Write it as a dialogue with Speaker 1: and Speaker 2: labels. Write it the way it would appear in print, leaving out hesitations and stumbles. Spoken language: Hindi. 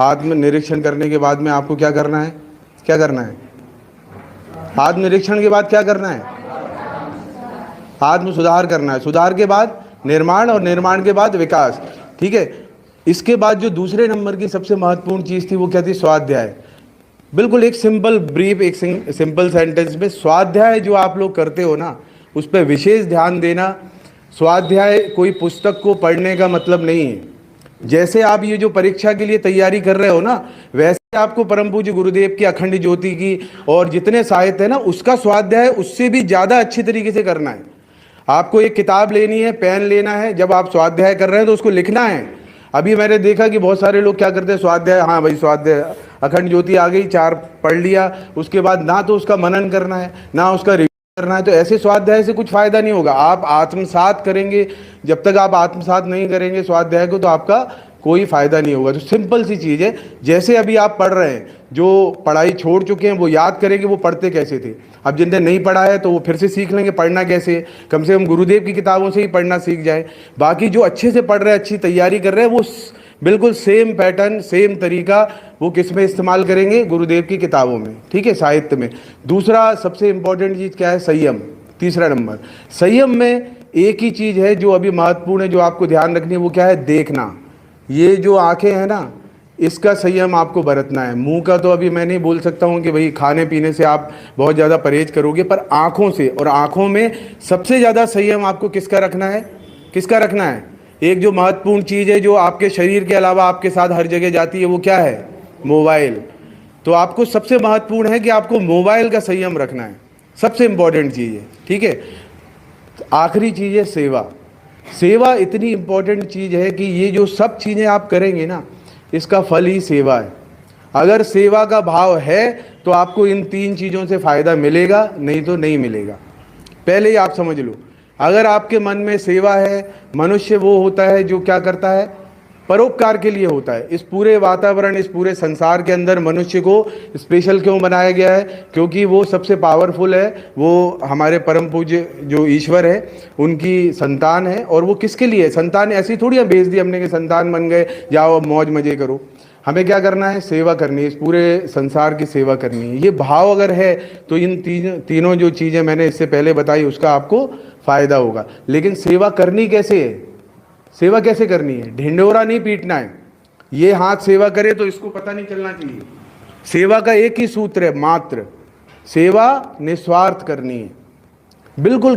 Speaker 1: आत्मनिरीक्षण करने के बाद में आपको क्या करना है? क्या करना है? आत्मनिरीक्षण के बाद क्या करना है? आत्म सुधार करना है। सुधार के बाद निर्माण, और निर्माण के बाद विकास। ठीक है। इसके बाद जो दूसरे नंबर की सबसे महत्वपूर्ण चीज थी वो क्या थी? स्वाध्याय। बिल्कुल एक सिंपल ब्रीफ, एक सिंपल सेंटेंस में, स्वाध्याय जो आप लोग करते हो ना, उस पर विशेष ध्यान देना। स्वाध्याय कोई पुस्तक को पढ़ने का मतलब नहीं है। जैसे आप ये जो परीक्षा के लिए तैयारी कर रहे हो ना, वैसे आपको परम पूज्य गुरुदेव की अखंड ज्योति की और जितने साहित्य है ना, उसका स्वाध्याय उससे भी ज्यादा अच्छी तरीके से करना है। आपको एक किताब लेनी है, पेन लेना है, जब आप स्वाध्याय कर रहे हैं तो उसको लिखना है। अभी मैंने देखा कि बहुत सारे लोग क्या करते हैं, स्वाध्याय, हाँ भाई स्वाध्याय अखंड ज्योति आ गई, 4 पढ़ लिया, उसके बाद ना तो उसका मनन करना है ना उसका रिवीजन करना है। तो ऐसे स्वाध्याय से कुछ फायदा नहीं होगा। आप आत्मसात करेंगे, जब तक आप आत्मसात नहीं करेंगे स्वाध्याय को, तो आपका कोई फायदा नहीं होगा। तो सिंपल सी चीज़ है, जैसे अभी आप पढ़ रहे हैं, जो पढ़ाई छोड़ चुके हैं वो याद करेंगे वो पढ़ते कैसे थे। अब जिनने नहीं पढ़ा है तो वो फिर से सीख लेंगे पढ़ना कैसे, कम से कम गुरुदेव की किताबों से ही पढ़ना सीख जाए। बाकी जो अच्छे से पढ़ रहे हैं, अच्छी तैयारी कर रहे हैं, वो बिल्कुल सेम पैटर्न, सेम तरीका वो किस में इस्तेमाल करेंगे? गुरुदेव की किताबों में। ठीक है, साहित्य में। दूसरा सबसे इंपॉर्टेंट चीज़ क्या है? संयम। तीसरा नंबर, संयम में एक ही चीज़ है जो अभी महत्वपूर्ण है, जो आपको ध्यान रखनी है, वो क्या है? देखना। ये जो आंखें हैं ना, इसका संयम आपको बरतना है। मुंह का तो अभी मैं नहीं बोल सकता हूँ कि भाई खाने पीने से आप बहुत ज़्यादा परहेज करोगे, पर आँखों से, और आँखों में सबसे ज़्यादा संयम आपको किसका रखना है? किसका रखना है? एक जो महत्वपूर्ण चीज़ है जो आपके शरीर के अलावा आपके साथ हर जगह जाती है, वो क्या है? मोबाइल। तो आपको सबसे महत्वपूर्ण है कि आपको मोबाइल का संयम रखना है, सबसे इंपॉर्टेंट चीज़ है। ठीक है। आखिरी चीज़ है सेवा। सेवा इतनी इंपॉर्टेंट चीज़ है कि ये जो सब चीज़ें आप करेंगे ना, इसका फल ही सेवा है। अगर सेवा का भाव है तो आपको इन 3 चीज़ों से फ़ायदा मिलेगा, नहीं तो नहीं मिलेगा। पहले ही आप समझ लो, अगर आपके मन में सेवा है, मनुष्य वो होता है जो क्या करता है? परोपकार के लिए होता है। इस पूरे वातावरण, इस पूरे संसार के अंदर मनुष्य को स्पेशल क्यों बनाया गया है? क्योंकि वो सबसे पावरफुल है, वो हमारे परम पूज्य जो ईश्वर है उनकी संतान है। और वो किसके लिए? संतान ऐसी थोड़ी भेज दी हमने कि संतान बन गए, जाओ अब मौज मजे करो। हमें क्या करना है? सेवा करनी है, इस पूरे संसार की सेवा करनी है। ये भाव अगर है तो इन तीनों जो चीज़ें मैंने इससे पहले बताई उसका आपको फायदा होगा। लेकिन सेवा करनी कैसे है? सेवा कैसे करनी है? ढिंडोरा नहीं पीटना है। ये हाथ सेवा करे तो इसको पता नहीं चलना चाहिए। सेवा का एक ही सूत्र है मात्र, सेवा निस्वार्थ करनी है, बिल्कुल।